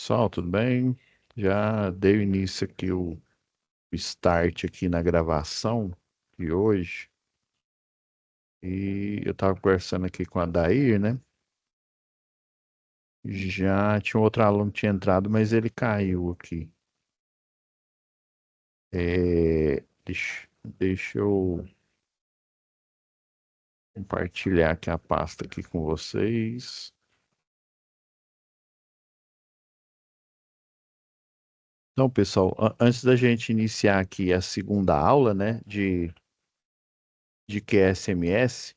Pessoal, tudo bem? Já dei o início aqui, o start aqui na gravação de hoje. E eu estava conversando aqui com a Dair, né? Já tinha um outro aluno que tinha entrado, mas ele caiu aqui. Deixa eu compartilhar aqui a pasta aqui com vocês. Então, pessoal, antes da gente iniciar aqui a segunda aula, né, de QSMS.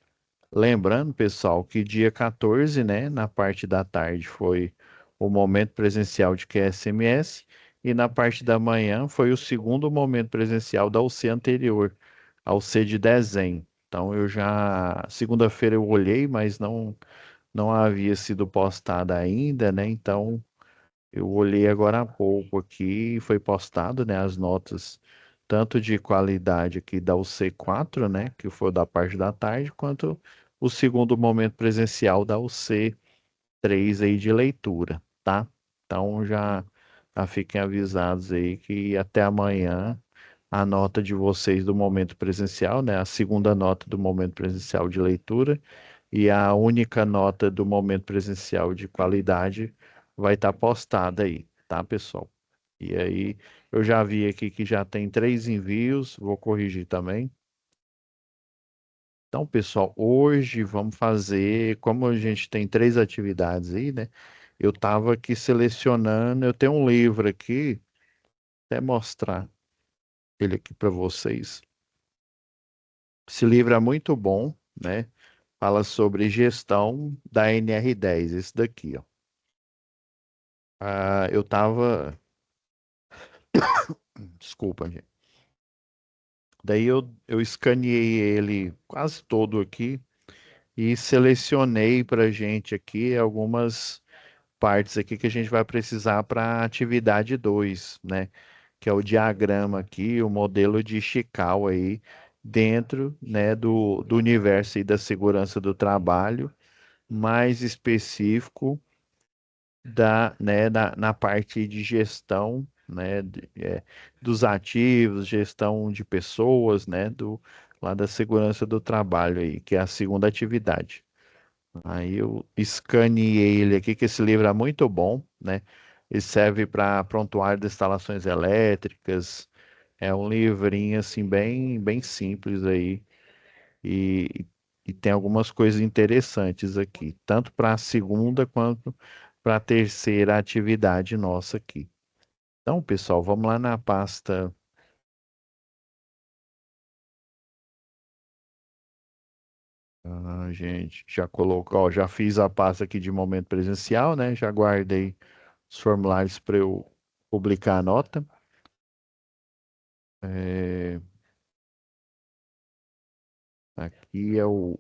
Lembrando, pessoal, que dia 14, né, na parte da tarde foi o momento presencial de QSMS e na parte da manhã foi o segundo momento presencial da UC anterior, a UC de desenho. Então eu já, segunda-feira eu olhei, mas não havia sido postada ainda, né? Então eu olhei agora há pouco aqui e foi postado, né, as notas tanto de qualidade aqui da UC4, né, que foi da parte da tarde, quanto o segundo momento presencial da UC3 aí de leitura, tá? Então já fiquem avisados aí que até amanhã a nota de vocês do momento presencial, né, a segunda nota do momento presencial de leitura e a única nota do momento presencial de qualidade vai estar postada aí, tá, pessoal? E aí, eu já vi aqui que já tem 3 envios, vou corrigir também. Então, pessoal, hoje vamos fazer, como a gente tem 3 atividades aí, né? Eu estava aqui selecionando, eu tenho um livro aqui, até mostrar ele aqui para vocês. Esse livro é muito bom, né? Fala sobre gestão da NR10, esse daqui, ó. Eu tava, desculpa, gente. Daí eu escaneei ele quase todo aqui e selecionei para gente aqui algumas partes aqui que a gente vai precisar para a atividade 2, né? Que é o diagrama aqui, o modelo de Chical aí dentro, né, do universo aí da segurança do trabalho, mais específico na parte de gestão, né, dos ativos, gestão de pessoas, né, lá da segurança do trabalho aí, que é a segunda atividade. Aí eu escaneei ele aqui, que esse livro é muito bom, né? Ele serve para prontuário de instalações elétricas. É um livrinho assim bem simples aí e, e tem algumas coisas interessantes aqui, tanto para a segunda quanto para a terceira atividade nossa aqui. Então, pessoal, vamos lá na pasta. Gente, já colocou, ó, já fiz a pasta aqui de momento presencial, né? Já guardei os formulários para eu publicar a nota. É, aqui é o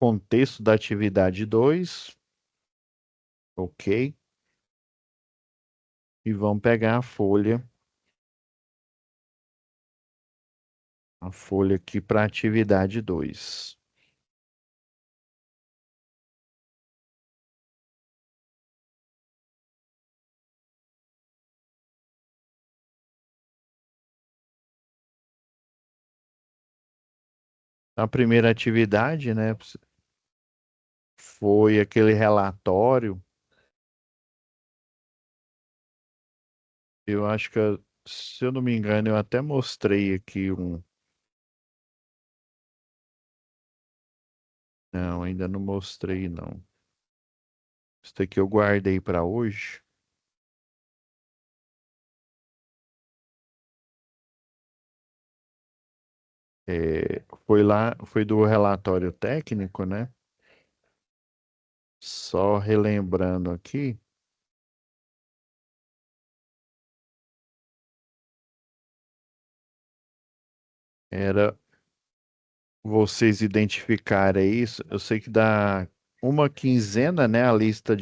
contexto da atividade 2, ok? E vamos pegar a folha aqui para atividade 2. A primeira atividade, né, foi aquele relatório. Eu acho que, se eu não me engano, eu até mostrei aqui um. Não, ainda não mostrei, não. Isso daqui eu guardei para hoje. Foi lá, foi do relatório técnico, né? Só relembrando aqui, era vocês identificarem isso. Eu sei que dá uma quinzena, né? A lista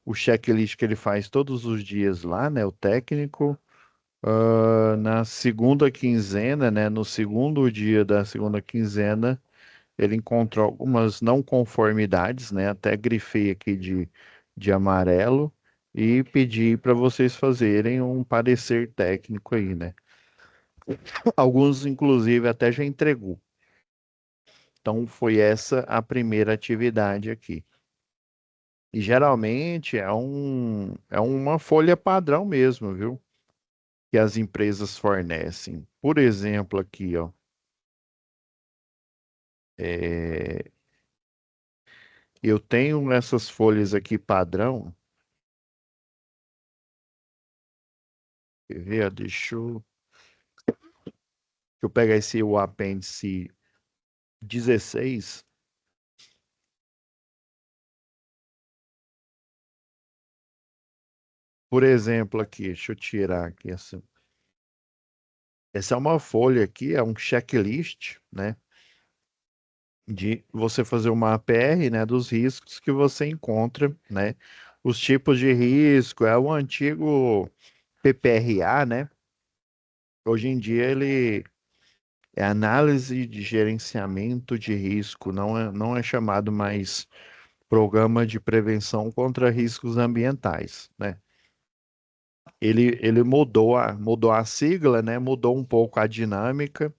o checklist que ele faz todos os dias lá, né? O técnico. Na segunda quinzena, né? No segundo dia da segunda quinzena, ele encontrou algumas não conformidades, né? Até grifei aqui de amarelo e pedir para vocês fazerem um parecer técnico aí, né? Alguns, inclusive, até já entregou. Então, foi essa a primeira atividade aqui. E geralmente é uma folha padrão mesmo, viu? Que as empresas fornecem. Por exemplo, aqui, ó, é, eu tenho essas folhas aqui padrão. Quer ver? Deixa eu pegar esse o apêndice 16. Por exemplo, aqui, deixa eu tirar aqui essa. Essa é uma folha aqui, é um checklist, né? De você fazer uma APR, né, dos riscos que você encontra, né? Os tipos de risco, é o antigo PPRA, né? Hoje em dia ele é análise de gerenciamento de risco, não é chamado mais programa de prevenção contra riscos ambientais, né? Ele mudou a sigla, né? Mudou um pouco a dinâmica.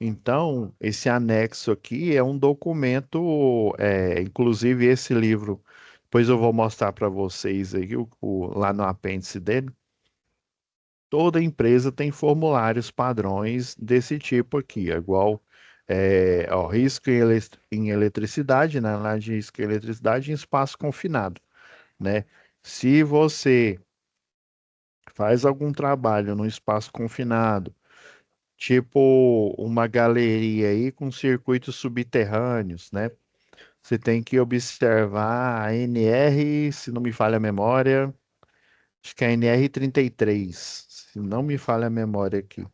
Então, esse anexo aqui é um documento, inclusive esse livro, depois eu vou mostrar para vocês aí, lá no apêndice dele. Toda empresa tem formulários padrões desse tipo aqui, é igual ó, risco em eletricidade, né? Análise de risco em eletricidade em espaço confinado, né? Se você faz algum trabalho num espaço confinado, tipo uma galeria aí com circuitos subterrâneos, né? Você tem que observar a NR, se não me falha a memória, acho que é a NR 33, se não me falha a memória aqui,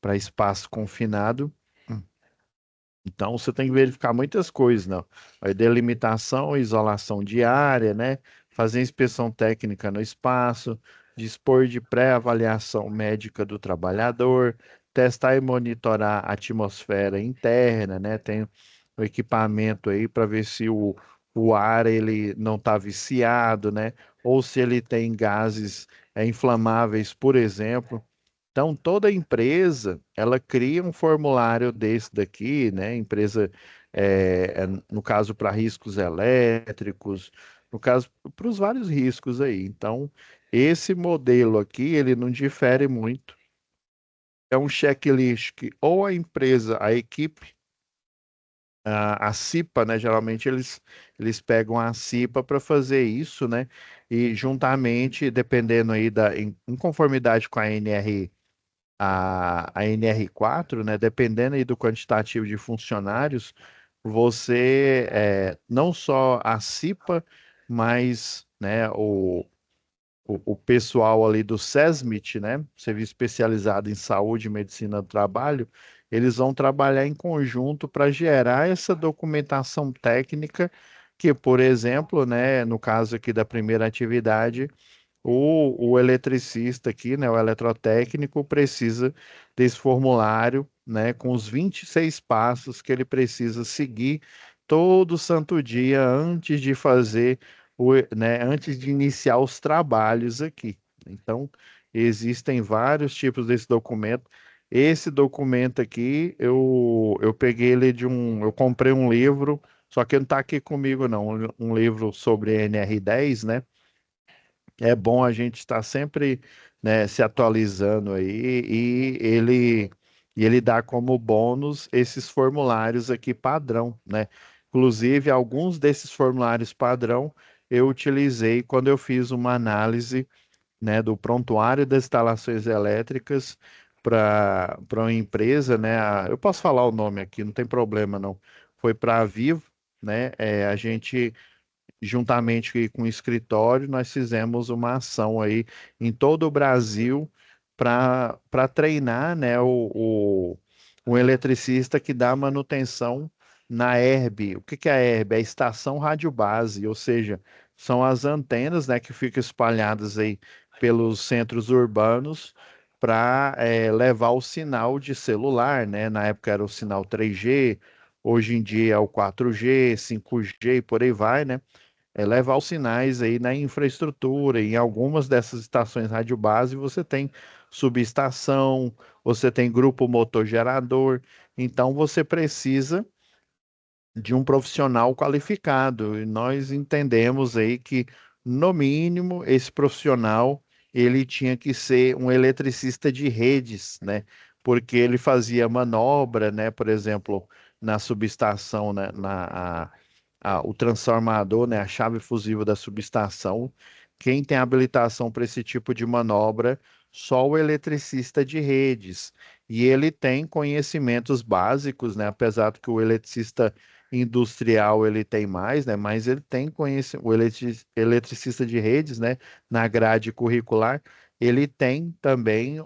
para espaço confinado. Então você tem que verificar muitas coisas, não? Aí delimitação, isolação de área, né? Fazer inspeção técnica no espaço, dispor de pré-avaliação médica do trabalhador, testar e monitorar a atmosfera interna, né? Tem o equipamento aí para ver se o ar ele não está viciado, né? Ou se ele tem gases inflamáveis, por exemplo. Então, toda empresa, ela cria um formulário desse daqui, né? Empresa, no caso, para riscos elétricos, no caso, para os vários riscos aí. Então, esse modelo aqui, ele não difere muito. É um checklist que ou a empresa, a equipe, a CIPA, né? Geralmente eles pegam a CIPA para fazer isso, né? E juntamente, dependendo aí em conformidade com a NR a NR4, né, dependendo aí do quantitativo de funcionários, você não só a CIPA, mas né, o pessoal ali do SESMIT, né, Serviço Especializado em Saúde e Medicina do Trabalho, eles vão trabalhar em conjunto para gerar essa documentação técnica que, por exemplo, né, no caso aqui da primeira atividade, o eletricista aqui, né, o eletrotécnico, precisa desse formulário, né, com os 26 passos que ele precisa seguir todo santo dia antes de fazer, né, antes de iniciar os trabalhos aqui. Então, existem vários tipos desse documento. Esse documento aqui, eu peguei ele eu comprei um livro, só que não está aqui comigo, não, um livro sobre NR10, né? É bom a gente estar sempre, né, se atualizando aí e ele dá como bônus esses formulários aqui padrão, né? Inclusive, alguns desses formulários padrão eu utilizei quando eu fiz uma análise, né, do prontuário das instalações elétricas para uma empresa, né? Eu posso falar o nome aqui, não tem problema não. Foi para a Vivo, né? A gente juntamente com o escritório, nós fizemos uma ação aí em todo o Brasil para treinar, né, o eletricista que dá manutenção na ERB. O que que é a ERB? É a Estação Rádio Base, ou seja, são as antenas, né, que ficam espalhadas aí pelos centros urbanos para levar o sinal de celular, né? Na época era o sinal 3G, hoje em dia é o 4G, 5G e por aí vai, né? levar os sinais aí na infraestrutura. Em algumas dessas estações rádio base você tem subestação, você tem grupo motor gerador, então você precisa de um profissional qualificado. E nós entendemos aí que, no mínimo, esse profissional ele tinha que ser um eletricista de redes, né? Porque ele fazia manobra, né? Por exemplo, na subestação, né? O transformador, né? A chave fusível da subestação. Quem tem habilitação para esse tipo de manobra? Só o eletricista de redes. E ele tem conhecimentos básicos, né? Apesar do que o eletricista industrial ele tem mais, né? Mas ele tem conhecimento, o eletricista de redes, né? Na grade curricular, ele tem também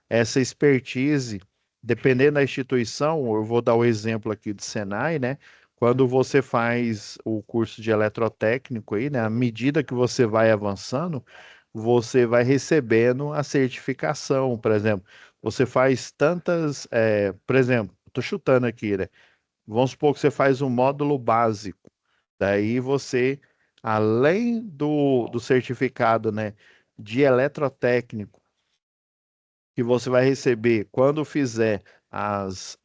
essa expertise, dependendo da instituição, eu vou dar o exemplo aqui do Senai, né? Quando você faz o curso de eletrotécnico aí, né? À medida que você vai avançando, você vai recebendo a certificação, por exemplo. Você faz tantas, por exemplo, estou chutando aqui, né? Vamos supor que você faz um módulo básico. Daí você, além do certificado, né, de eletrotécnico, que você vai receber quando fizer as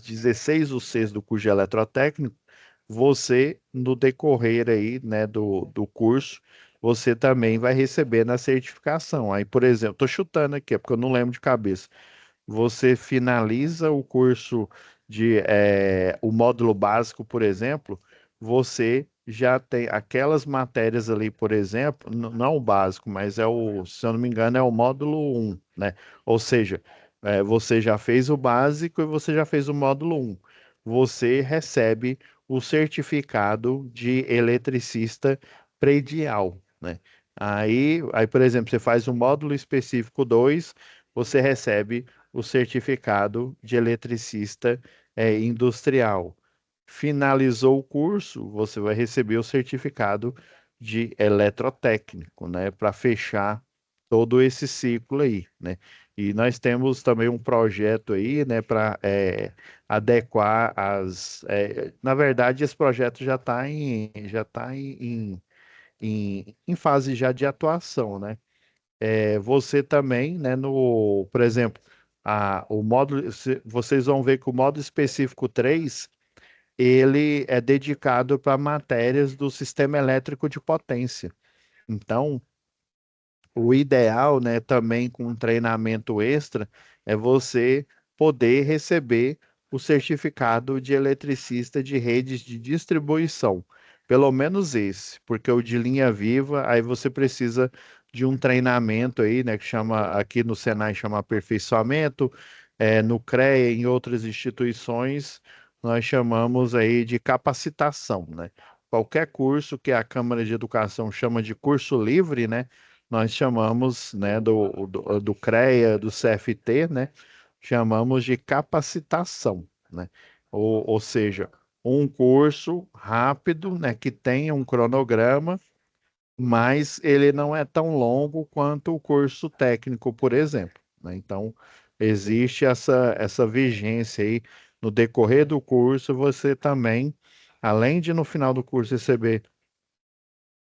16 UCs do curso de eletrotécnico, você, no decorrer aí, né, do curso, você também vai receber na certificação. Aí, por exemplo, estou chutando aqui, é porque eu não lembro de cabeça. Você finaliza o curso o módulo básico, por exemplo, você já tem aquelas matérias ali, por exemplo, não o básico, mas se eu não me engano, é o módulo um, né? Ou seja, você já fez o básico e você já fez o módulo um. Você recebe o certificado de eletricista predial, né? Aí, por exemplo, você faz o módulo específico 2, você recebe o certificado de eletricista industrial. Finalizou o curso, você vai receber o certificado de eletrotécnico, né, para fechar todo esse ciclo aí, né? E nós temos também um projeto aí, né, para adequar na verdade, esse projeto já está em fase já de atuação, né? Você também, né, por exemplo, o módulo, vocês vão ver que o módulo específico 3 ele é dedicado para matérias do sistema elétrico de potência. Então, o ideal, né, também com um treinamento extra, é você poder receber o certificado de eletricista de redes de distribuição. Pelo menos esse, porque o de linha viva, aí você precisa de um treinamento aí, né, que chama, aqui no Senai chama aperfeiçoamento, no CREA, em outras instituições, nós chamamos aí de capacitação, né? Qualquer curso que a Câmara de Educação chama de curso livre, né? Nós chamamos, né, do CREA, do CFT, né, chamamos de capacitação, né, ou seja, um curso rápido, né, que tenha um cronograma, mas ele não é tão longo quanto o curso técnico, por exemplo, né? Então, existe essa vigência aí no decorrer do curso, você também, além de no final do curso receber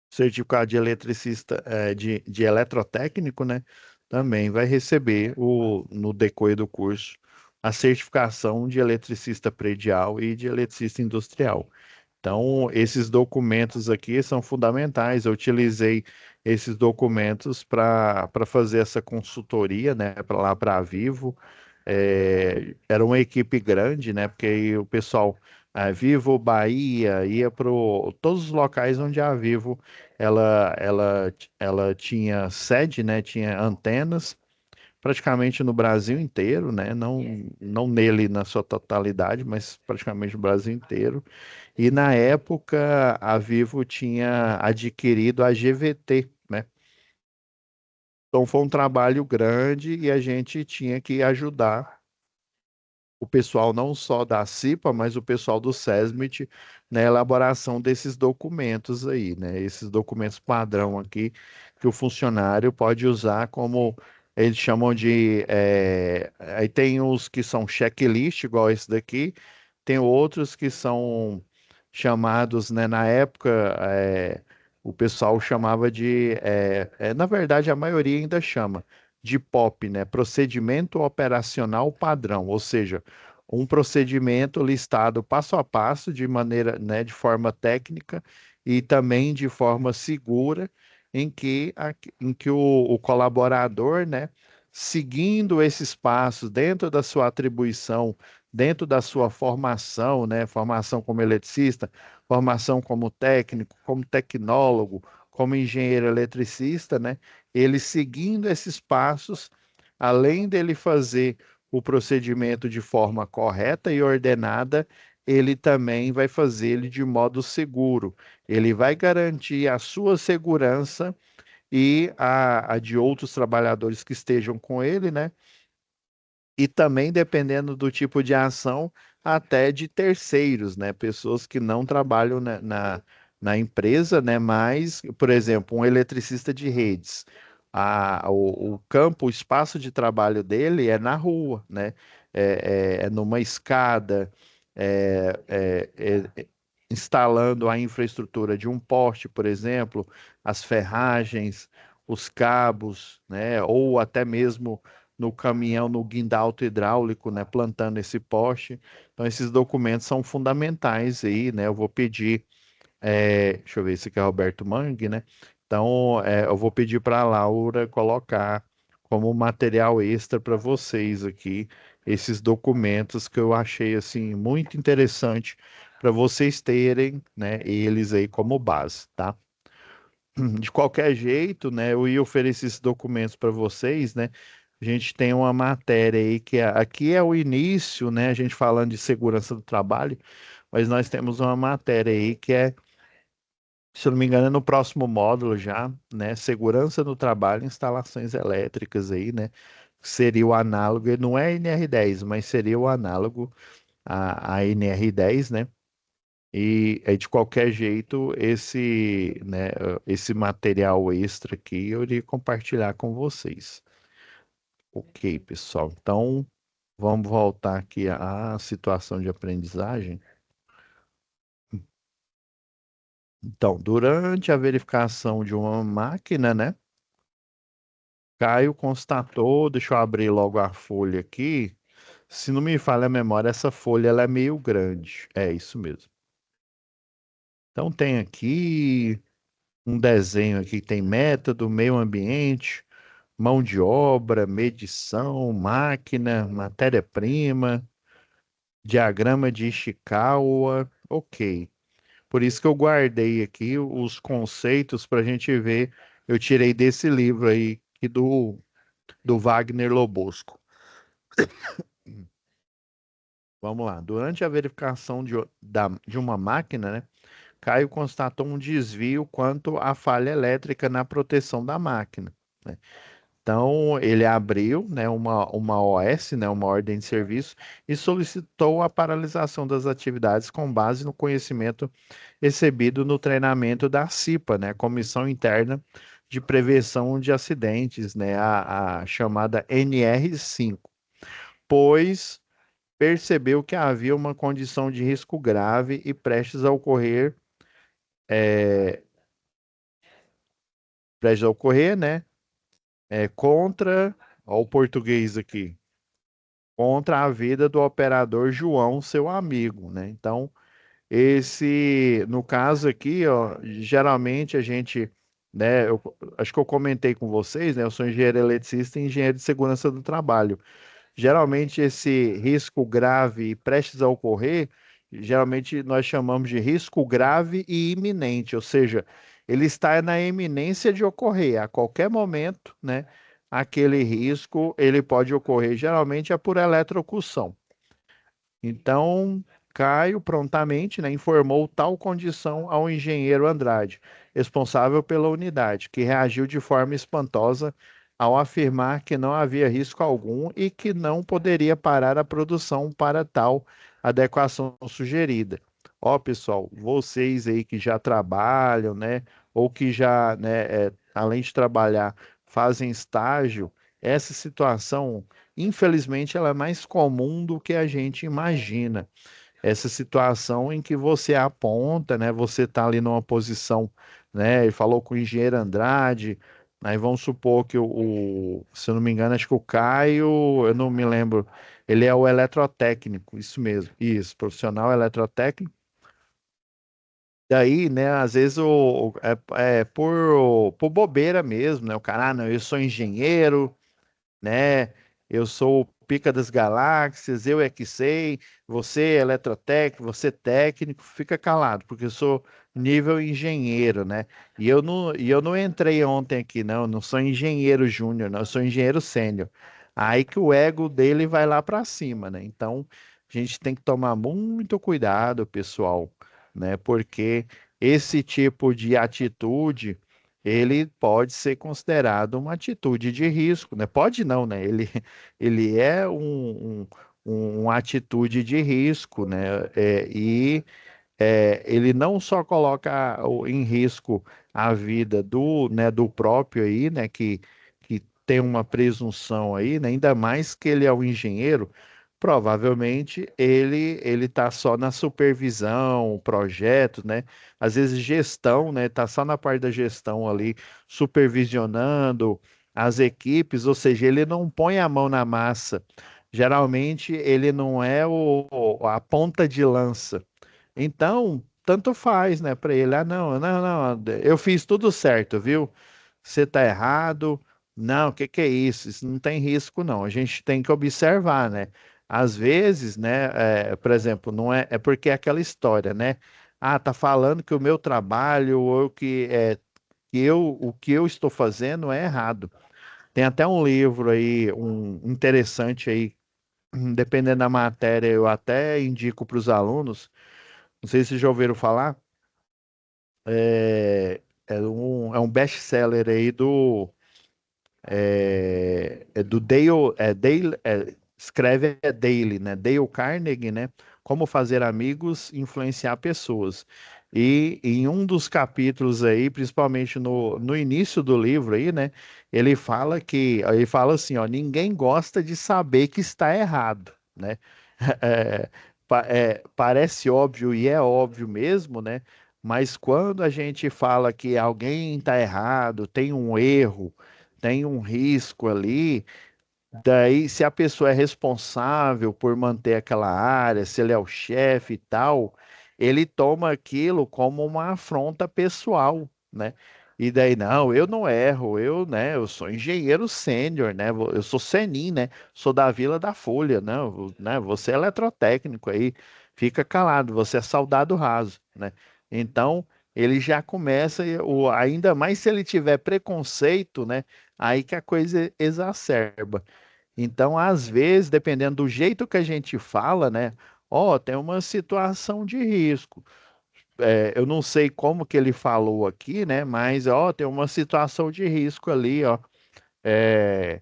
certificado de eletricista, de eletrotécnico, né? Também vai receber no decorrer do curso a certificação de eletricista predial e de eletricista industrial. Então, esses documentos aqui são fundamentais. Eu utilizei esses documentos para fazer essa consultoria, né, para lá para a Vivo. Era uma equipe grande, né? Porque aí o pessoal, a Vivo Bahia, ia para todos os locais onde a Vivo ela tinha sede, né? Tinha antenas praticamente no Brasil inteiro, né? Não nele na sua totalidade, mas praticamente no Brasil inteiro. E na época a Vivo tinha adquirido a GVT, né? Então foi um trabalho grande e a gente tinha que ajudar o pessoal não só da CIPA, mas o pessoal do SESMIT na elaboração desses documentos aí, né? Esses documentos padrão aqui que o funcionário pode usar como eles chamam de. Aí tem os que são checklist, igual esse daqui, tem outros que são chamados, né, na época, o pessoal chamava na verdade, a maioria ainda chama de POP, né, Procedimento Operacional Padrão, ou seja, um procedimento listado passo a passo, de maneira, né, de forma técnica e também de forma segura, em que o colaborador, né, seguindo esses passos dentro da sua atribuição, dentro da sua formação, né, formação como eletricista, formação como técnico, como tecnólogo, como engenheiro eletricista, né, ele seguindo esses passos, além dele fazer o procedimento de forma correta e ordenada, ele também vai fazer ele de modo seguro. Ele vai garantir a sua segurança e a de outros trabalhadores que estejam com ele, né? E também, dependendo do tipo de ação, até de terceiros, né? Pessoas que não trabalham na empresa, né? Mas, por exemplo, um eletricista de redes. O campo, o espaço de trabalho dele é na rua, né? É numa escada, é, é- instalando a infraestrutura de um poste, por exemplo, as ferragens, os cabos, né? Ou até mesmo no caminhão, no guindaste hidráulico, né, plantando esse poste. Então, esses documentos são fundamentais aí, né? Eu vou pedir, deixa eu ver, esse aqui é Roberto Mangue, né? Então, eu vou pedir para a Laura colocar como material extra para vocês aqui esses documentos que eu achei assim muito interessante para vocês terem, né, eles aí como base, tá? De qualquer jeito, né, eu ia oferecer esses documentos para vocês, né? A gente tem uma matéria aí aqui é o início, né? A gente falando de segurança do trabalho, mas nós temos uma matéria aí que se eu não me engano, é no próximo módulo já, né? Segurança no trabalho, instalações elétricas aí, né? Seria o análogo, ele não é NR10, mas seria o análogo a NR10, né? E de qualquer jeito, esse material extra aqui eu iria compartilhar com vocês. Ok, pessoal. Então, vamos voltar aqui à situação de aprendizagem. Então, durante a verificação de uma máquina, né? Caio constatou, deixa eu abrir logo a folha aqui. Se não me falha a memória, essa folha ela é meio grande. É isso mesmo. Então, tem aqui um desenho aqui que tem método, meio ambiente, mão de obra, medição, máquina, matéria-prima, diagrama de Ishikawa, ok. Por isso que eu guardei aqui os conceitos para a gente ver. Eu tirei desse livro aí aqui do Wagner Lobosco. Vamos lá. Durante a verificação de uma máquina, né, Caio constatou um desvio quanto à falha elétrica na proteção da máquina, né? Então, ele abriu, né, uma OS, né, uma ordem de serviço, e solicitou a paralisação das atividades com base no conhecimento recebido no treinamento da CIPA, né, Comissão Interna de Prevenção de Acidentes, né, a chamada NR5, pois percebeu que havia uma condição de risco grave e prestes a ocorrer, né, contra, ó, o português aqui, contra a vida do operador João, seu amigo, né? Então, no caso aqui, ó, geralmente a gente, né, eu acho que eu comentei com vocês, né, eu sou engenheiro eletricista e engenheiro de segurança do trabalho. Geralmente esse risco grave e prestes a ocorrer, geralmente nós chamamos de risco grave e iminente, ou seja, ele está na iminência de ocorrer a qualquer momento, né? Aquele risco ele pode ocorrer, geralmente é por eletrocução. Então, Caio prontamente, né, informou tal condição ao engenheiro Andrade, responsável pela unidade, que reagiu de forma espantosa ao afirmar que não havia risco algum e que não poderia parar a produção para tal adequação sugerida. Ó, pessoal, vocês aí que já trabalham, né, ou que já, né, além de trabalhar, fazem estágio, essa situação infelizmente, ela é mais comum do que a gente imagina. essa situação em que você aponta, né? Você está ali numa posição, né? Ele falou com o engenheiro Andrade, aí vamos supor que se eu não me engano, acho que o Caio, eu não me lembro, ele é o eletrotécnico, isso mesmo, isso, profissional eletrotécnico. Daí, né, às vezes é por bobeira mesmo, né? O cara, ah, não, eu sou engenheiro, né? Eu sou o pica das galáxias, eu é que sei, você é eletrotécnico, você é técnico, fica calado, porque eu sou nível engenheiro, né? E eu não entrei ontem aqui, não, eu não sou engenheiro júnior, não, eu sou engenheiro sênior. Aí que o ego dele vai lá para cima, né? Então, a gente tem que tomar muito cuidado, pessoal, né? Porque esse tipo de atitude ele pode ser considerado uma atitude de risco, né? Pode não, né? Ele é uma atitude de risco, né? Ele não só coloca em risco a vida do próprio aí, né, que tem uma presunção aí, né, ainda mais que ele é o engenheiro, provavelmente ele está só na supervisão, projetos, né, às vezes gestão, né, está só na parte da gestão ali, supervisionando as equipes, ou seja, ele não põe a mão na massa. Geralmente ele não é a ponta de lança. Então, tanto faz, né, para ele. Ah, não, não, não, eu fiz tudo certo, viu? Você tá errado. Não, o que que é isso? Isso não tem risco, não. A gente tem que observar, né? Às vezes, né, por exemplo, não é porque é aquela história, né? Ah, tá falando que o meu trabalho ou o que eu estou fazendo é errado. Tem até um livro aí, um interessante aí, dependendo da matéria, eu até indico para os alunos. Não sei se vocês já ouviram falar. É um best-seller aí do Dale, escreve Dale, né? Dale Carnegie, né? Como fazer amigos, influenciar pessoas. E em um dos capítulos aí, principalmente no início do livro aí, né? Ele fala assim, ó, ninguém gosta de saber que está errado, né? Parece óbvio e é óbvio mesmo, né? Mas quando a gente fala que alguém está errado, tem um erro, tem um risco ali. Daí, se a pessoa é responsável por manter aquela área, se ele é o chefe e tal, ele toma aquilo como uma afronta pessoal, né? E daí, não, eu não erro, né, eu sou engenheiro sênior, né? Eu sou senim, né? Sou da Vila da Folha, não, né? Você é eletrotécnico aí, fica calado, você é soldado raso, né? Então, ele já começa, ainda mais se ele tiver preconceito, né? Aí que a coisa exacerba. Então, às vezes, dependendo do jeito que a gente fala, né? Ó, tem uma situação de risco. Eu não sei como que ele falou aqui, né? Mas, ó, tem uma situação de risco ali, ó. É,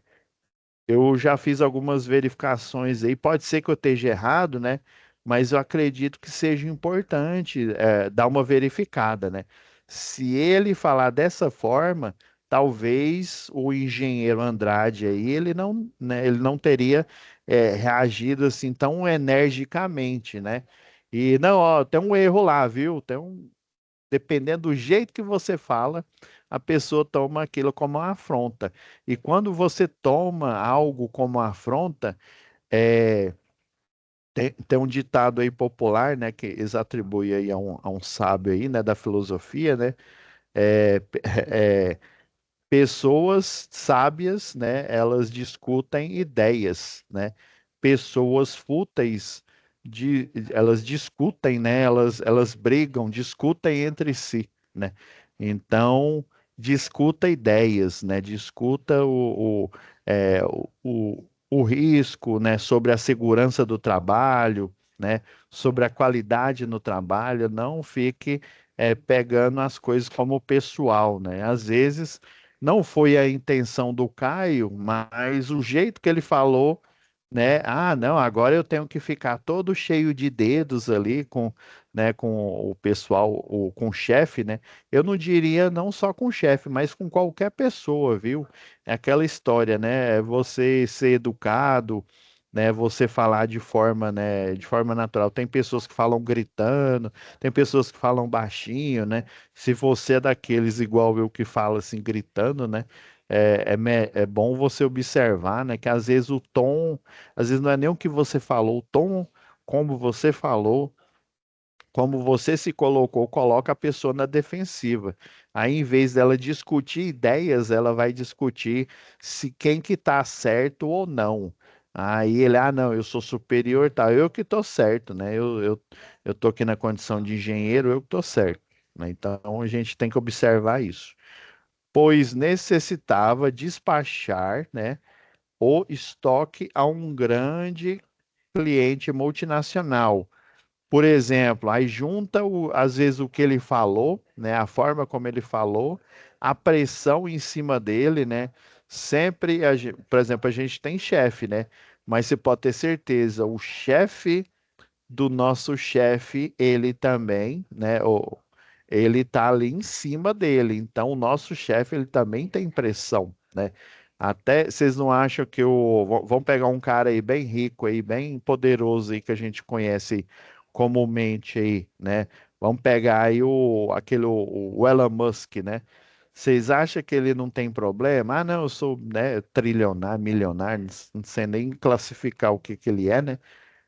eu já fiz algumas verificações aí, pode ser que eu esteja errado, né? Mas eu acredito que seja importante dar uma verificada, né? Se ele falar dessa forma, talvez o engenheiro Andrade aí, ele não, né, ele não teria reagido assim tão energicamente, né? E não, ó, tem um erro lá, viu? Dependendo do jeito que você fala, a pessoa toma aquilo como uma afronta. E quando você toma algo como uma afronta, é, tem um ditado aí popular, né, que eles atribuem aí a um sábio aí, né, da filosofia, né, é, é, pessoas sábias, né, elas discutem ideias, né? Pessoas fúteis, elas discutem, né? Elas brigam, discutem entre si, né? Então, discuta ideias, né? Discuta o risco, né? Sobre a segurança do trabalho, né? Sobre a qualidade no trabalho. Não fique pegando as coisas como pessoal, né? Às vezes não foi a intenção do Caio, mas o jeito que ele falou, né? Ah, não, agora eu tenho que ficar todo cheio de dedos ali né, com o pessoal, com o chefe, né? Eu não diria não só com o chefe, mas com qualquer pessoa, viu? É aquela história, né? É você ser educado, né, você falar de forma, né, de forma natural. Tem pessoas que falam gritando, tem pessoas que falam baixinho, né? Se você é daqueles igual eu que fala assim gritando, né? É bom você observar, né, que às vezes o tom, às vezes não é nem o que você falou, o tom como você falou, como você se colocou, coloca a pessoa na defensiva. Aí, em vez dela discutir ideias, ela vai discutir se quem que tá certo ou não. Aí ele, não, eu sou superior, tá? Eu que tô certo, né? Eu tô aqui na condição de engenheiro, eu que tô certo, né? Então, a gente tem que observar isso. Pois necessitava despachar, né, o estoque a um grande cliente multinacional, por exemplo, aí junta às vezes o que ele falou, né, a forma como ele falou, a pressão em cima dele, né? Sempre, por exemplo, a gente tem chefe, né? Mas você pode ter certeza, o chefe do nosso chefe, ele também, né? Ele tá ali em cima dele. Então, o nosso chefe, ele também tem pressão, né? Até vocês não acham que vamos pegar um cara aí bem rico aí, bem poderoso aí que a gente conhece comumente aí, né? Vamos pegar aí o Elon Musk, né? Vocês acham que ele não tem problema? Ah, não, eu sou, né, trilionário, milionário, não sei nem classificar o que que ele é, né?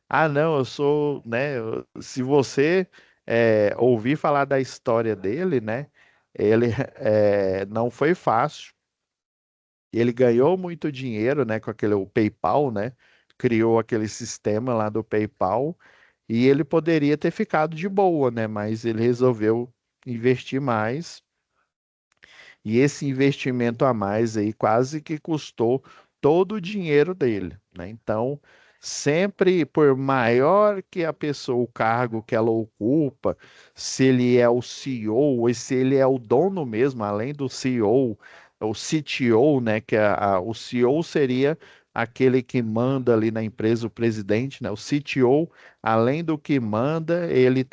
Ah, não, eu sou, né? Se você ouvir falar da história dele, né? Ele não foi fácil. Ele ganhou muito dinheiro, né? Com o PayPal, né? Criou aquele sistema lá do PayPal e ele poderia ter ficado de boa, né? Mas ele resolveu investir mais e esse investimento a mais aí quase que custou todo o dinheiro dele, né? Então, sempre por maior que a pessoa, o cargo que ela ocupa, se ele é o CEO ou se ele é o dono mesmo, além do CEO, o CTO, né? Que o CEO seria aquele que manda ali na empresa, o presidente, né? O CTO, além do que manda, ele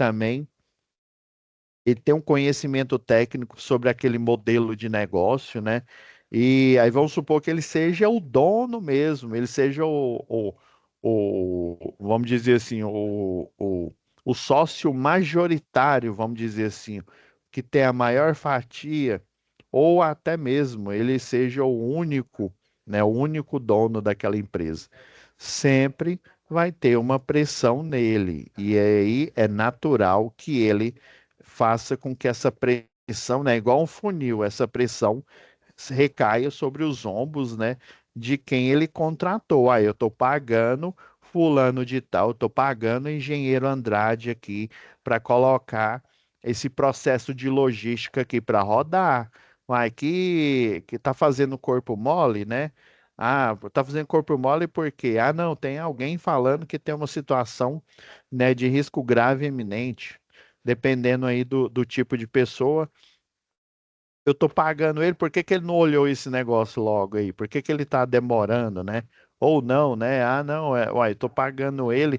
tem um conhecimento técnico sobre aquele modelo de negócio, né? E aí vamos supor que ele seja o dono mesmo, ele seja vamos dizer assim, o sócio majoritário, vamos dizer assim, que tem a maior fatia, ou até mesmo ele seja o único, né, o único dono daquela empresa. Sempre vai ter uma pressão nele, e aí é natural que ele faça com que essa pressão, né, igual um funil, essa pressão recaia sobre os ombros, né, de quem ele contratou. Eu estou pagando fulano de tal, eu estou pagando o engenheiro Andrade aqui para colocar esse processo de logística aqui para rodar. Uai, que tá fazendo corpo mole, né? Ah, tá fazendo corpo mole porque, não, tem alguém falando que tem uma situação, né, de risco grave e iminente, dependendo aí do tipo de pessoa. Eu tô pagando ele, por que que ele não olhou esse negócio logo aí? Por que que ele tá demorando, né? Ou não, né? Ah, não, uai, eu tô pagando ele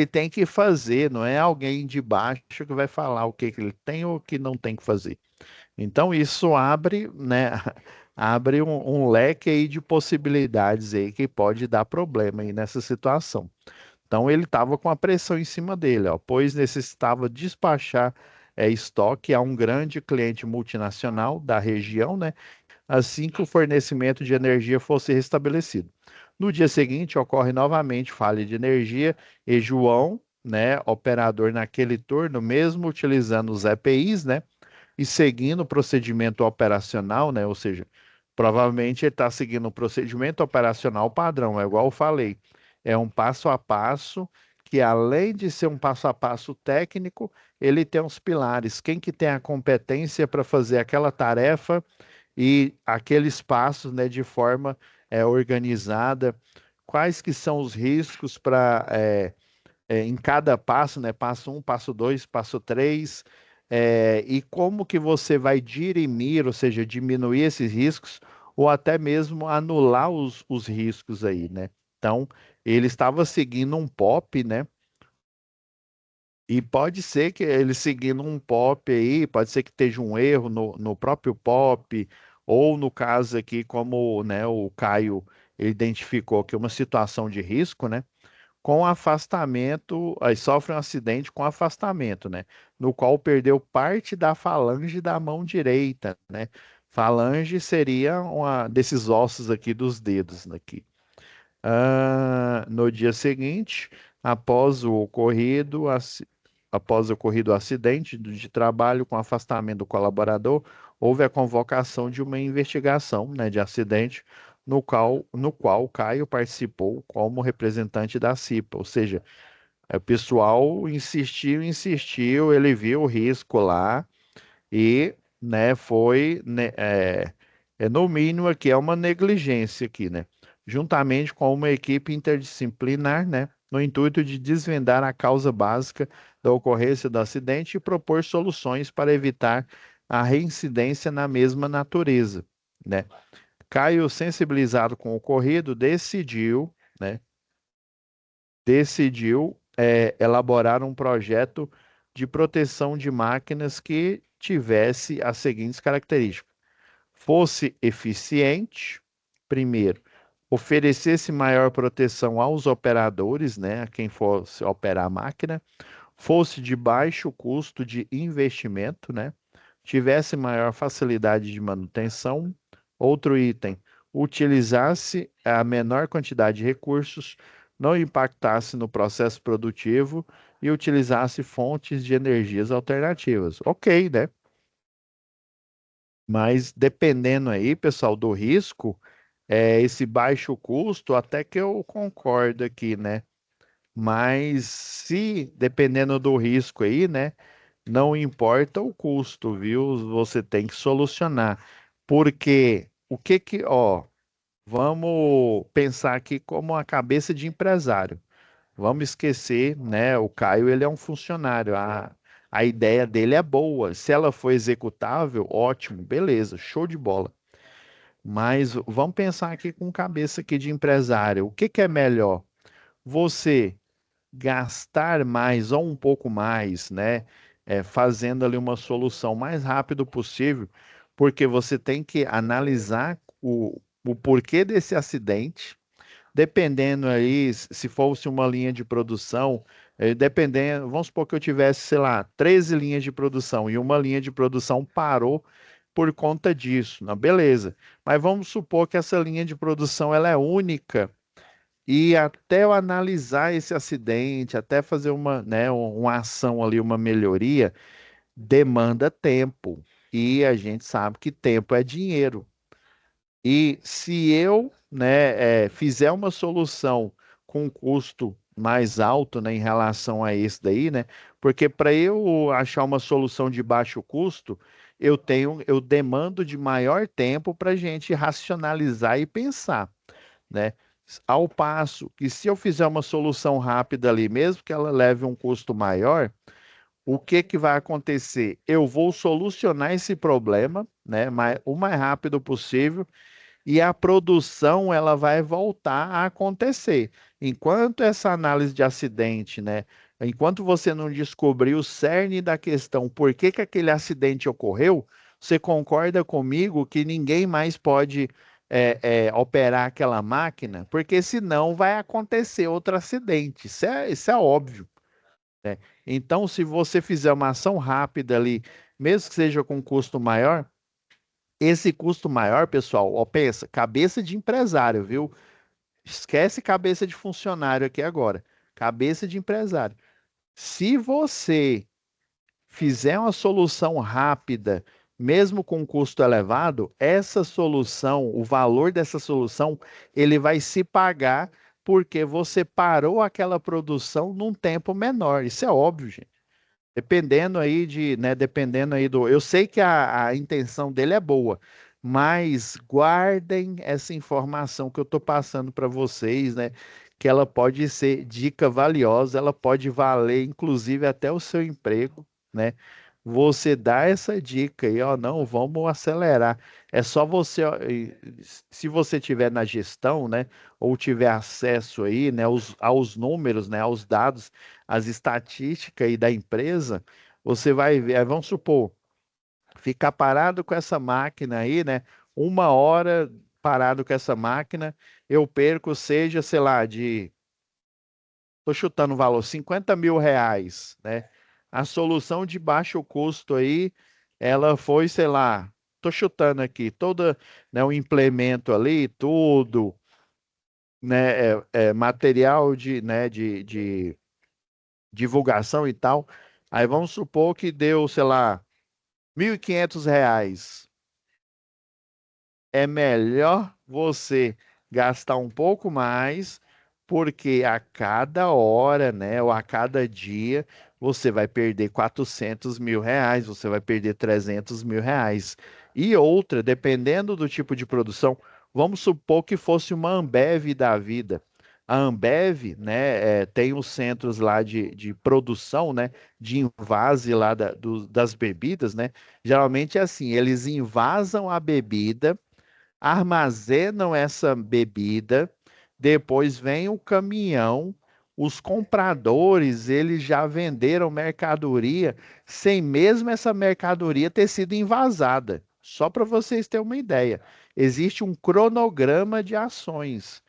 tem que fazer, não é alguém de baixo que vai falar o que que ele tem ou o que não tem que fazer. Então isso abre, né, abre um leque aí de possibilidades aí que pode dar problema aí nessa situação. Então ele estava com a pressão em cima dele, ó, pois necessitava despachar estoque a um grande cliente multinacional da região, né, assim que o fornecimento de energia fosse restabelecido. No dia seguinte, ocorre novamente falha de energia e João, né, operador naquele turno, mesmo utilizando os EPIs, né, e seguindo o procedimento operacional, né, ou seja, provavelmente ele está seguindo o procedimento operacional padrão, é igual eu falei, é um passo a passo que além de ser um passo a passo técnico, ele tem os pilares. Quem que tem a competência para fazer aquela tarefa e aqueles passos, né, de forma organizada? Quais que são os riscos para em cada passo, né? Passo um, passo dois, passo três, e como que você vai dirimir, ou seja, diminuir esses riscos, ou até mesmo anular os riscos aí, né? Então, ele estava seguindo um POP, né? E pode ser que ele seguindo um POP aí, pode ser que esteja um erro no próprio POP, ou no caso aqui, como, né, o Caio ele identificou que uma situação de risco, né? Com afastamento, aí sofre um acidente com afastamento, né? No qual perdeu parte da falange da mão direita, né? Falange seria uma desses ossos aqui dos dedos aqui. No dia seguinte, após o ocorrido, após o ocorrido acidente de trabalho com afastamento do colaborador, houve a convocação de uma investigação, né, de acidente, no qual Caio participou como representante da CIPA, ou seja, o pessoal insistiu, insistiu, ele viu o risco lá, e, né, foi, né, no mínimo aqui, é uma negligência aqui, né? Juntamente com uma equipe interdisciplinar, né? No intuito de desvendar a causa básica da ocorrência do acidente e propor soluções para evitar a reincidência na mesma natureza, né? Caio, sensibilizado com o ocorrido, né? Decidiu elaborar um projeto de proteção de máquinas que tivesse as seguintes características: fosse eficiente, primeiro, oferecesse maior proteção aos operadores, né, a quem fosse operar a máquina, fosse de baixo custo de investimento, né, tivesse maior facilidade de manutenção. Outro item, utilizasse a menor quantidade de recursos, não impactasse no processo produtivo e utilizasse fontes de energias alternativas. Ok, né? Mas dependendo aí, pessoal, do risco, esse baixo custo, até que eu concordo aqui, né? Mas se dependendo do risco aí, né? Não importa o custo, viu? Você tem que solucionar. Porque ó, vamos pensar aqui como a cabeça de empresário. Vamos esquecer, né? O Caio, ele é um funcionário. A ideia dele é boa. Se ela for executável, ótimo, beleza, show de bola. Mas vamos pensar aqui com cabeça aqui de empresário. O que que é melhor? Você gastar mais ou um pouco mais, né? Fazendo ali uma solução mais rápido possível, porque você tem que analisar o porquê desse acidente. Dependendo aí, se fosse uma linha de produção, dependendo, vamos supor que eu tivesse, sei lá, 13 linhas de produção e uma linha de produção parou por conta disso. Não, beleza. Mas vamos supor que essa linha de produção ela é única e até eu analisar esse acidente, até fazer uma, né, uma ação ali, uma melhoria, demanda tempo. E a gente sabe que tempo é dinheiro. E se eu, né, fizer uma solução com um custo mais alto, né, em relação a esse daí, né, porque para eu achar uma solução de baixo custo, eu demando de maior tempo para a gente racionalizar e pensar, né? Ao passo que se eu fizer uma solução rápida ali, mesmo que ela leve um custo maior, o que que vai acontecer? Eu vou solucionar esse problema, né, o mais rápido possível e a produção ela vai voltar a acontecer. Enquanto essa análise de acidente, né, enquanto você não descobrir o cerne da questão, por que que aquele acidente ocorreu, você concorda comigo que ninguém mais pode operar aquela máquina, porque senão vai acontecer outro acidente. Isso é óbvio, né? Então, se você fizer uma ação rápida ali, mesmo que seja com custo maior, esse custo maior, pessoal, ó, pensa, cabeça de empresário, viu? Esquece cabeça de funcionário aqui agora. Cabeça de empresário. Se você fizer uma solução rápida, mesmo com custo elevado, essa solução, o valor dessa solução, ele vai se pagar porque você parou aquela produção num tempo menor. Isso é óbvio, gente. Dependendo aí né, dependendo aí do, eu sei que a intenção dele é boa, mas guardem essa informação que eu estou passando para vocês, né, que ela pode ser dica valiosa, ela pode valer inclusive até o seu emprego, né? Você dá essa dica aí, ó, não, vamos acelerar. É só você, ó, se você tiver na gestão, né, ou tiver acesso aí, né, aos números, né, aos dados, às estatísticas aí da empresa, você vai ver, vamos supor, ficar parado com essa máquina aí, né, 1 hora. parado com essa máquina, eu perco, seja, sei lá, tô chutando o valor, R$ 50.000, né? A solução de baixo custo aí, ela foi, sei lá, tô chutando aqui, toda, né, o implemento ali, tudo, né, material de divulgação e tal. Aí vamos supor que deu, sei lá, R$ 1.500. É melhor você gastar um pouco mais, porque a cada hora, né, ou a cada dia, você vai perder R$ 400.000, você vai perder R$ 300.000. E outra, dependendo do tipo de produção, vamos supor que fosse uma Ambev da vida. A Ambev, né, tem os centros lá de produção, né, de invase lá das bebidas, né? Geralmente é assim, eles invasam a bebida, armazenam essa bebida, depois vem o caminhão, os compradores, eles já venderam mercadoria sem mesmo essa mercadoria ter sido invasada. Só para vocês terem uma ideia, existe um cronograma de ações.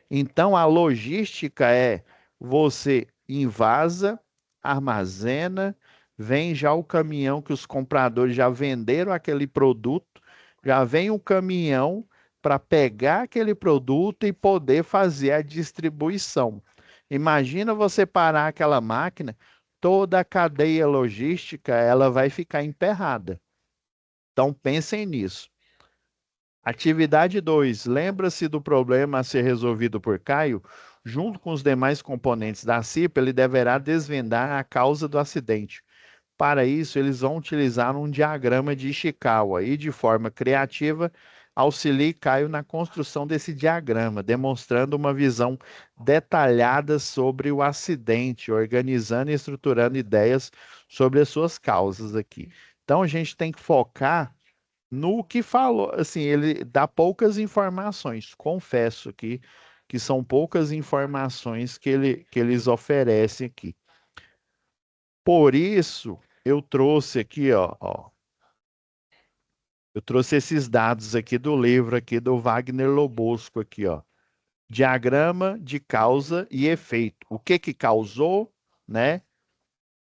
Então, a logística é: você invasa, armazena, vem já o caminhão que os compradores já venderam aquele produto, já vem o caminhão para pegar aquele produto e poder fazer a distribuição. Imagina você parar aquela máquina, toda a cadeia logística ela vai ficar emperrada. Então, pensem nisso. Atividade 2. Lembra-se do problema a ser resolvido por Caio? Junto com os demais componentes da CIPA, ele deverá desvendar a causa do acidente. Para isso, eles vão utilizar um diagrama de Ishikawa e, de forma criativa, auxilie Caio na construção desse diagrama, demonstrando uma visão detalhada sobre o acidente, organizando e estruturando ideias sobre as suas causas aqui. Então, a gente tem que focar no que falou, assim, ele dá poucas informações, confesso que são poucas informações que eles oferecem aqui. Por isso, eu trouxe aqui, eu trouxe esses dados aqui do livro aqui do Wagner Lobosco aqui, ó. Diagrama de causa e efeito. O que que causou, né?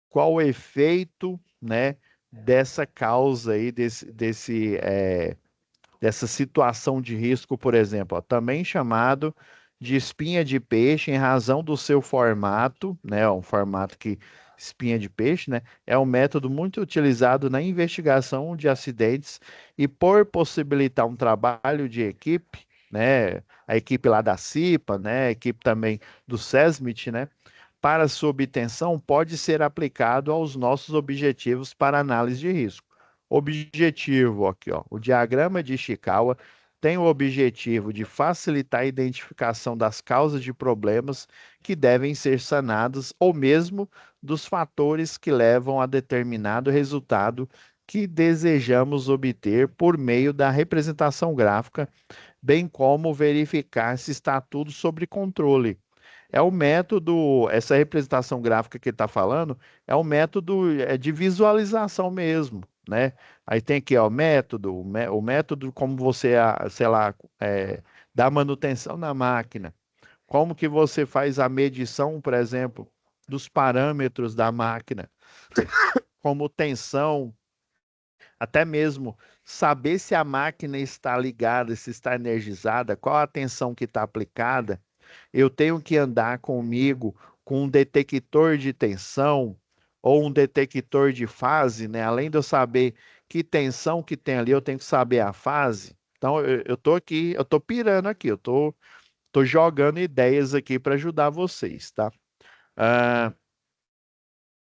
Qual o efeito, né, dessa causa aí, dessa situação de risco, por exemplo, ó, também chamado de espinha de peixe em razão do seu formato, né, um formato que espinha de peixe, né, é um método muito utilizado na investigação de acidentes e por possibilitar um trabalho de equipe, né, a equipe lá da CIPA, né, a equipe também do SESMIT, né, para sua obtenção pode ser aplicado aos nossos objetivos para análise de risco. Objetivo aqui, ó, o diagrama de Ishikawa tem o objetivo de facilitar a identificação das causas de problemas que devem ser sanados ou mesmo dos fatores que levam a determinado resultado que desejamos obter por meio da representação gráfica, bem como verificar se está tudo sob controle. É o método, essa representação gráfica que ele está falando, é um método de visualização mesmo, né? Aí tem aqui, ó, método, o método como você, sei lá, dá manutenção na máquina, como que você faz a medição, por exemplo, dos parâmetros da máquina, como tensão, até mesmo saber se a máquina está ligada, se está energizada, qual a tensão que está aplicada. Eu tenho que andar comigo com um detector de tensão ou um detector de fase, né? Além de eu saber que tensão que tem ali, eu tenho que saber a fase. Então, eu tô aqui, eu tô pirando aqui, tô jogando ideias aqui para ajudar vocês, tá? Ah,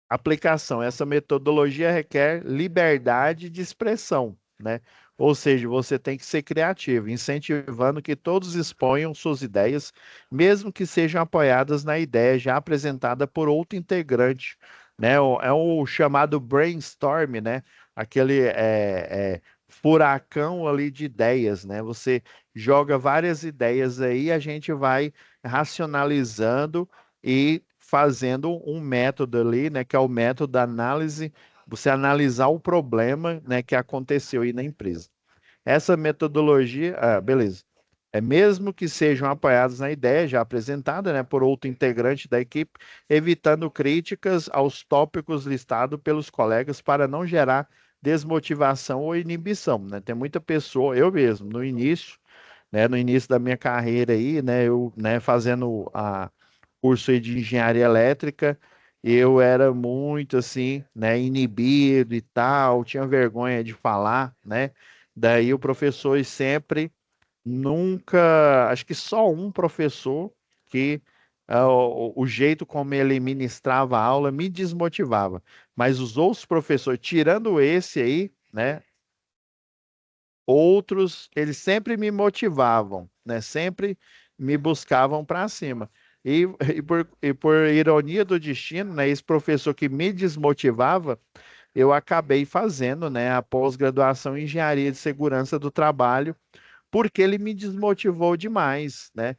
aplicação. Essa metodologia requer liberdade de expressão, né? Ou seja, você tem que ser criativo, incentivando que todos exponham suas ideias, mesmo que sejam apoiadas na ideia já apresentada por outro integrante, né? É o chamado brainstorm, né? Aquele furacão ali de ideias, né? Você joga várias ideias aí, a gente vai racionalizando e fazendo um método ali, né, que é o método da análise, você analisar o problema, né, que aconteceu aí na empresa. Essa metodologia, beleza. É mesmo que sejam apoiados na ideia já apresentada, né, por outro integrante da equipe, evitando críticas aos tópicos listados pelos colegas para não gerar desmotivação ou inibição, né? Tem muita pessoa, eu mesmo, no início, né, no início da minha carreira aí, né, eu, né, fazendo a curso aí de engenharia elétrica, eu era muito assim, né, inibido e tal, tinha vergonha de falar, né? Daí o professor sempre nunca, acho que só um professor que o jeito como ele ministrava a aula me desmotivava. Mas os outros professores, tirando esse aí, né? Outros, eles sempre me motivavam, né? Sempre me buscavam para cima. E, e por ironia do destino, né? Esse professor que me desmotivava, eu acabei fazendo, né? A pós-graduação em Engenharia de Segurança do Trabalho porque ele me desmotivou demais, né?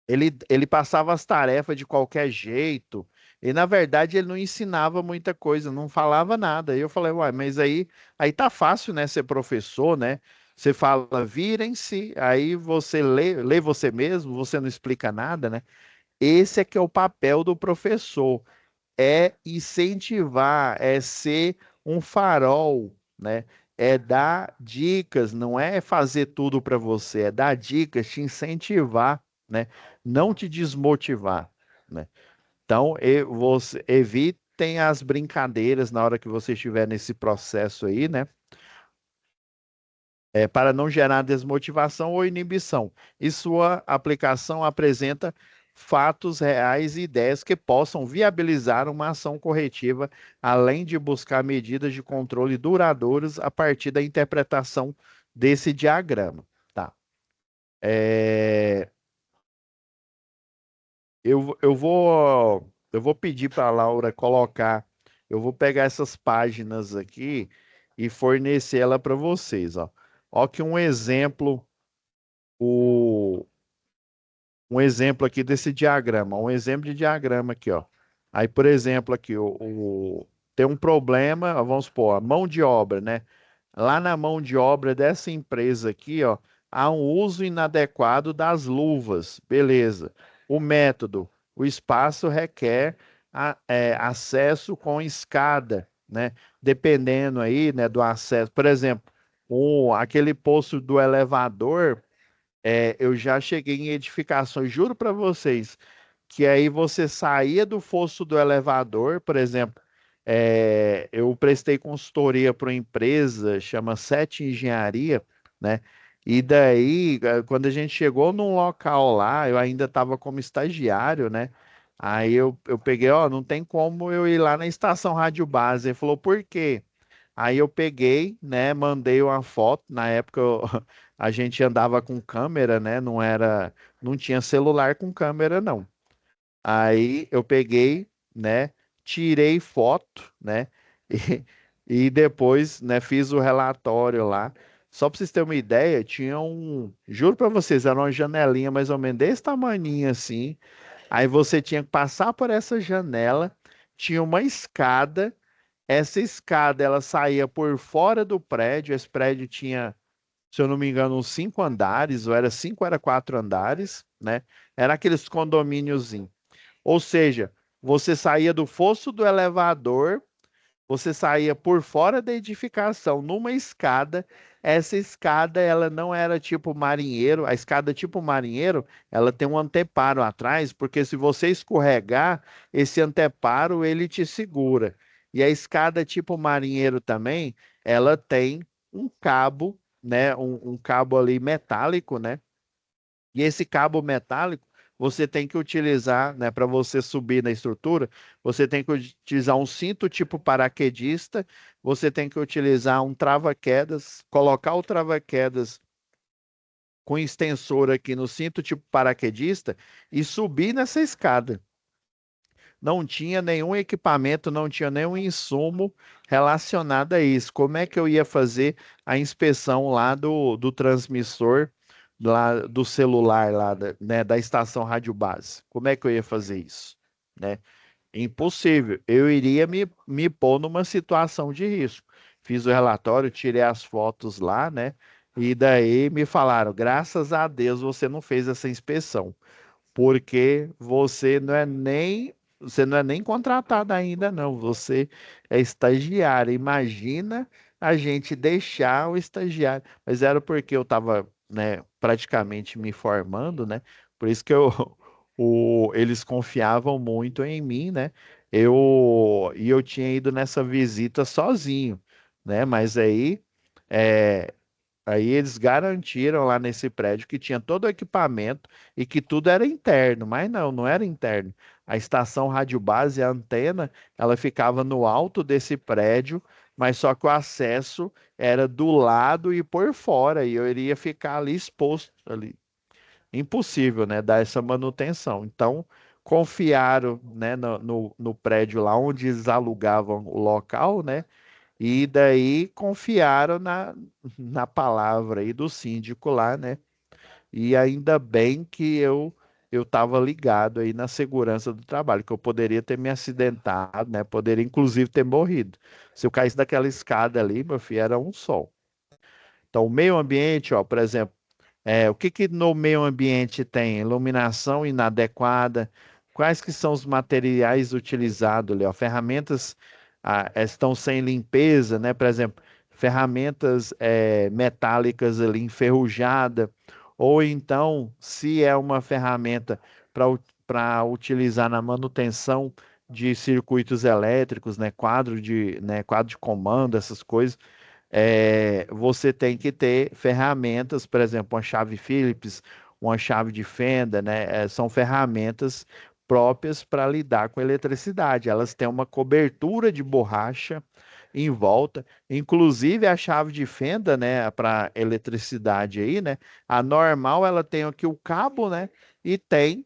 Ele passava as tarefas de qualquer jeito, e na verdade ele não ensinava muita coisa, não falava nada. E eu falei, uai, mas aí tá fácil, né, ser professor, né? Você fala, virem-se, aí você lê você mesmo, você não explica nada, né? Esse é que é o papel do professor, é incentivar, é ser um farol, né? É dar dicas, não é fazer tudo para você, é dar dicas, te incentivar, né? Não te desmotivar, né? Então, você evitem as brincadeiras na hora que você estiver nesse processo aí, né? Para não gerar desmotivação ou inibição. E sua aplicação apresenta fatos reais e ideias que possam viabilizar uma ação corretiva, além de buscar medidas de controle duradouras a partir da interpretação desse diagrama. Tá. É, eu vou pedir para a Laura colocar, eu vou pegar essas páginas aqui e fornecer ela para vocês, ó. Ó que o, um exemplo aqui desse diagrama, um exemplo de diagrama aqui, ó. Aí, por exemplo, aqui, tem um problema, ó, vamos supor, a mão de obra, né? Lá na mão de obra dessa empresa aqui, ó, há um uso inadequado das luvas, beleza. O método, o espaço requer acesso com escada, né? Dependendo aí, né, do acesso. Por exemplo, aquele poço do elevador eu já cheguei em edificações, juro para vocês, que aí você saía do fosso do elevador, por exemplo, eu prestei consultoria para uma empresa, chama Sete Engenharia, né? E daí, quando a gente chegou num local lá, eu ainda estava como estagiário, né? Aí eu peguei, ó, não tem como eu ir lá na estação Rádio Base. Ele falou, por quê? Aí eu peguei, né, mandei uma foto. Na época a gente andava com câmera, né? Não tinha celular com câmera, não. Aí eu peguei, né, tirei foto, né, e depois, né, fiz o relatório lá. Só para vocês terem uma ideia, juro para vocês, era uma janelinha mais ou menos desse tamaninho assim. Aí você tinha que passar por essa janela, tinha uma escada. Essa escada ela saía por fora do prédio. Esse prédio tinha, se eu não me engano, uns 5 andares, ou era cinco, ou era 4 andares, né? Era aqueles condomíniozinhos. Ou seja, você saía do fosso do elevador, você saía por fora da edificação numa escada. Essa escada, ela não era tipo marinheiro. A escada tipo marinheiro, ela tem um anteparo atrás, porque se você escorregar, esse anteparo ele te segura. E a escada tipo marinheiro também, ela tem um cabo, né? Um cabo ali metálico, né? E esse cabo metálico você tem que utilizar, né, para você subir na estrutura, você tem que utilizar um cinto tipo paraquedista, você tem que utilizar um trava-quedas, colocar o trava-quedas com extensor aqui no cinto tipo paraquedista e subir nessa escada. Não tinha nenhum equipamento, não tinha nenhum insumo relacionado a isso. Como é que eu ia fazer a inspeção lá do transmissor, lá do celular, lá né, da estação rádio base? Como é que eu ia fazer isso? Né? Impossível. Eu iria me pôr numa situação de risco. Fiz o relatório, tirei as fotos lá, né? E daí me falaram, graças a Deus você não fez essa inspeção, porque você não é nem contratado ainda não, você é estagiário. Imagina a gente deixar o estagiário, mas era porque eu estava, né, praticamente me formando, né? Por isso que eles confiavam muito em mim, né? Eu tinha ido nessa visita sozinho, né? Mas aí eles garantiram lá nesse prédio que tinha todo o equipamento e que tudo era interno, mas não, não era interno. A estação rádio base, a antena, ela ficava no alto desse prédio, mas só que o acesso era do lado e por fora, e eu iria ficar ali exposto ali. Impossível, né, dar essa manutenção. Então, confiaram, né, no prédio lá onde eles alugavam o local, né? E daí confiaram na palavra aí do síndico lá, né? E ainda bem que eu estava ligado aí na segurança do trabalho, que eu poderia ter me acidentado, né? Poderia inclusive ter morrido. Se eu caísse daquela escada ali, meu filho, era um sol. Então, o meio ambiente, ó, por exemplo, o que que no meio ambiente tem? Iluminação inadequada. Quais que são os materiais utilizados ali? Ó? Ferramentas estão sem limpeza, né? Por exemplo, ferramentas metálicas ali enferrujada. Ou então, se é uma ferramenta para utilizar na manutenção de circuitos elétricos, né? Quadro de comando, essas coisas você tem que ter ferramentas, por exemplo, uma chave Phillips, uma chave de fenda, né? São ferramentas próprias para lidar com eletricidade. Elas têm uma cobertura de borracha em volta, inclusive a chave de fenda, né, para eletricidade aí, né? A normal ela tem aqui o cabo, né? E tem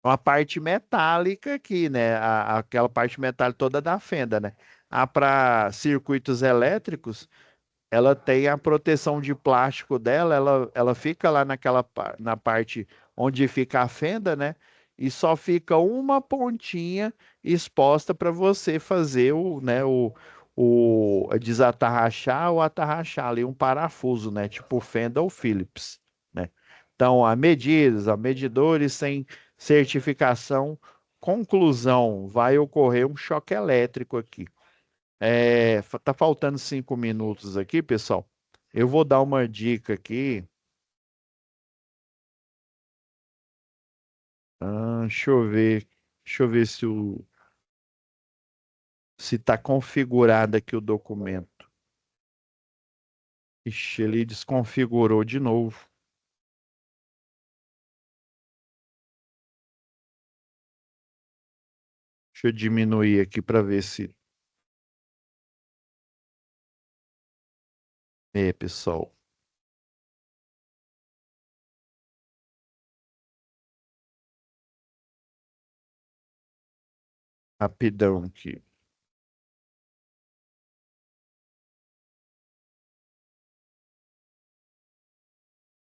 uma parte metálica aqui, né? Aquela parte metálica toda da fenda, né? A para circuitos elétricos ela tem a proteção de plástico dela, ela fica lá na parte onde fica a fenda, né? E só fica uma pontinha exposta para você fazer o desatarrachar ou atarrachar ali um parafuso, né? Tipo fenda ou Phillips, né? Então, a medidores sem certificação, conclusão, vai ocorrer um choque elétrico aqui. Tá faltando 5 minutos aqui, pessoal. Eu vou dar uma dica aqui. Deixa eu ver. Deixa eu ver se está configurado aqui o documento. Ixi, ele desconfigurou de novo. Deixa eu diminuir aqui para ver se. Pessoal, rapidão aqui.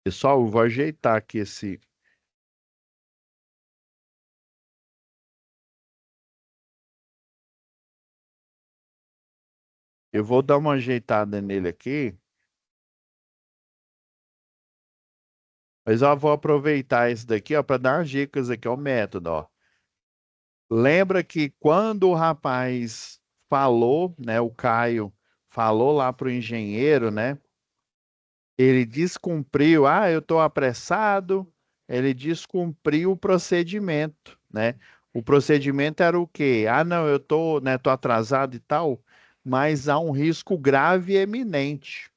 Pessoal, eu vou ajeitar aqui esse. Eu vou dar uma ajeitada nele aqui, mas eu vou aproveitar esse daqui, ó, para dar umas dicas aqui, ó, o método, ó. Lembra que quando o rapaz falou, né, o Caio falou lá para o engenheiro, né, ele descumpriu, eu estou apressado, ele descumpriu o procedimento, né? O procedimento era o quê? Não, eu tô, né, tô atrasado e tal, mas há um risco grave e eminente.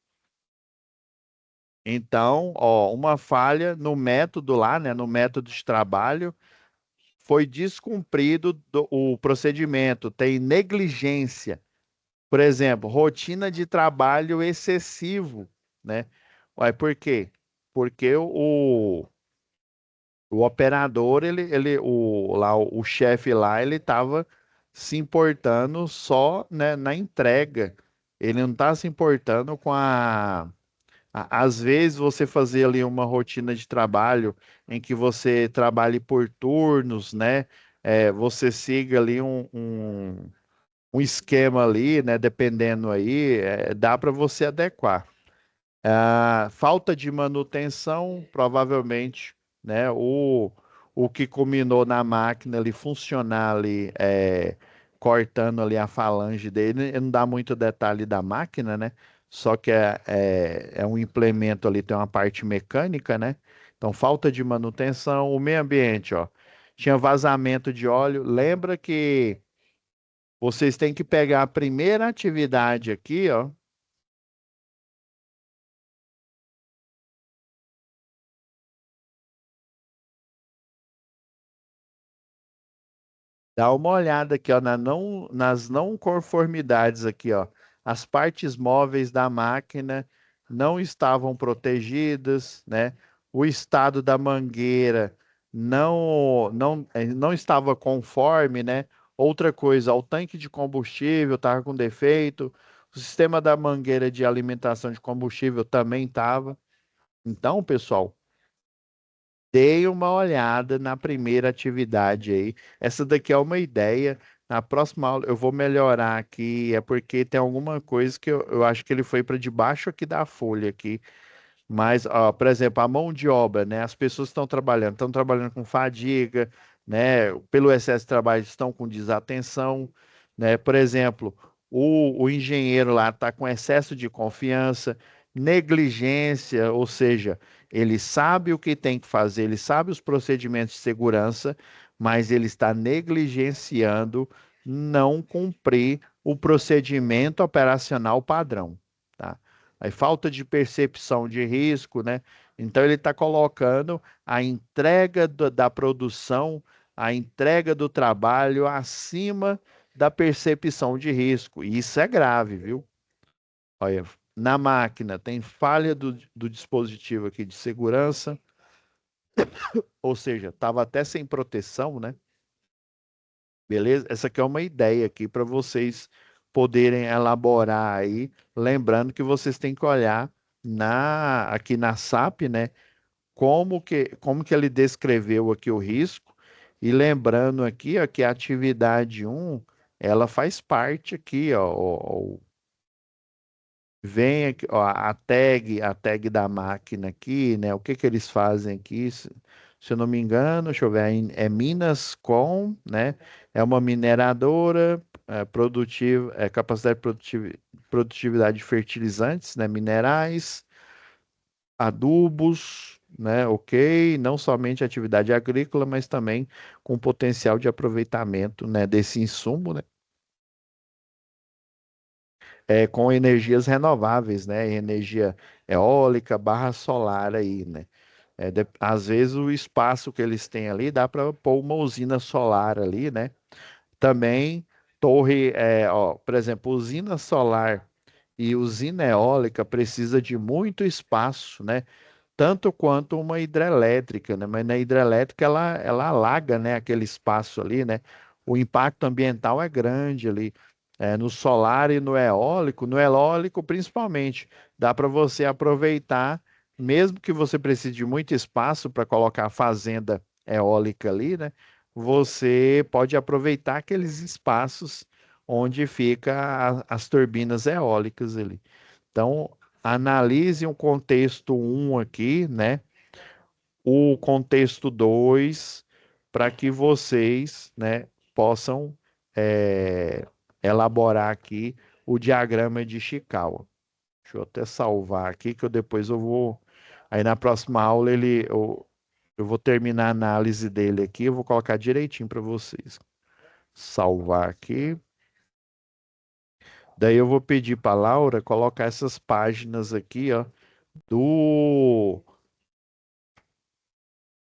Então, ó, uma falha no método lá, né, no método de trabalho, foi descumprido o procedimento, tem negligência. Por exemplo, rotina de trabalho excessivo, né? Ué, por quê? Porque o operador, o chefe lá, ele estava se importando só, né, na entrega. Ele não está se importando com às vezes você fazer ali uma rotina de trabalho em que você trabalhe por turnos, né? Você siga ali um esquema ali, né? Dependendo aí, dá para você adequar. Falta de manutenção, provavelmente, né? O que culminou na máquina ali funcionar ali, cortando ali a falange dele, ele não dá muito detalhe da máquina, né? Só que é um implemento ali, tem uma parte mecânica, né? Então, falta de manutenção, o meio ambiente, ó. Tinha vazamento de óleo. Lembra que vocês têm que pegar a primeira atividade aqui, ó. Dá uma olhada aqui, ó, nas não conformidades aqui, ó. As partes móveis da máquina não estavam protegidas, né? O estado da mangueira não estava conforme, né? Outra coisa, o tanque de combustível estava com defeito, o sistema da mangueira de alimentação de combustível também estava. Então, pessoal, dei uma olhada na primeira atividade aí. Essa daqui é uma ideia. Na próxima aula eu vou melhorar aqui, é porque tem alguma coisa que eu acho que ele foi para debaixo aqui da folha aqui. Mas, ó, por exemplo, a mão de obra, né? As pessoas estão trabalhando com fadiga, né? Pelo excesso de trabalho, estão com desatenção, né? Por exemplo, o engenheiro lá está com excesso de confiança, negligência, ou seja, ele sabe o que tem que fazer, ele sabe os procedimentos de segurança, mas ele está negligenciando não cumprir o procedimento operacional padrão, tá? Aí falta de percepção de risco, né? Então ele está colocando a entrega da produção, a entrega do trabalho acima da percepção de risco. E isso é grave, viu? Olha, na máquina tem falha do dispositivo aqui de segurança, ou seja, estava até sem proteção, né? Beleza? Essa aqui é uma ideia aqui para vocês poderem elaborar aí, lembrando que vocês têm que olhar aqui na SAP, né? Como que ele descreveu aqui o risco, e lembrando aqui, ó, que a atividade um ela faz parte aqui, ó, vem aqui, ó, a tag da máquina aqui, né? O que que eles fazem aqui? Se eu não me engano, deixa eu ver, é Minas Com, né? É uma mineradora, produtiva, capacidade produtiva, produtividade de fertilizantes, né? Minerais, adubos, né? Ok, não somente atividade agrícola, mas também com potencial de aproveitamento, né, desse insumo, né? Com energias renováveis, né? Energia eólica barra solar aí, né? Às vezes o espaço que eles têm ali dá para pôr uma usina solar ali, né? Também torre, ó, por exemplo, usina solar e usina eólica precisa de muito espaço, né? Tanto quanto uma hidrelétrica, né? Mas na hidrelétrica ela alaga, né, aquele espaço ali, né? O impacto ambiental é grande ali. No solar e no eólico principalmente, dá para você aproveitar, mesmo que você precise de muito espaço para colocar a fazenda eólica ali, né? Você pode aproveitar aqueles espaços onde fica as turbinas eólicas ali. Então, analise o contexto um aqui, né? O contexto 2 para que vocês, né, possam é, elaborar aqui o diagrama de Chikawa. Deixa eu até salvar aqui, que depois eu vou. Aí na próxima aula eu vou terminar a análise dele aqui, eu vou colocar direitinho para vocês. Salvar aqui. Daí eu vou pedir para a Laura colocar essas páginas aqui, ó, do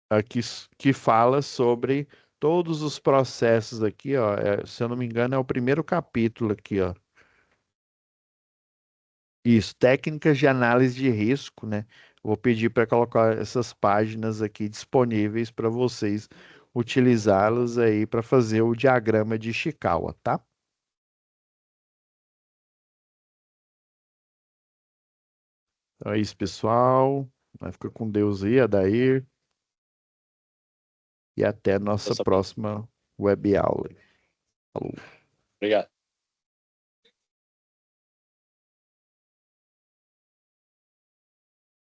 aqui que fala sobre todos os processos aqui, ó. Se eu não me engano, é o primeiro capítulo aqui, ó. Isso, técnicas de análise de risco, né? Vou pedir para colocar essas páginas aqui disponíveis para vocês utilizá-las aí para fazer o diagrama de Chikawa, tá? Então é isso, pessoal. Vai ficar com Deus aí, Adair, e até a nossa Essa- próxima web aula. Falou. Obrigado.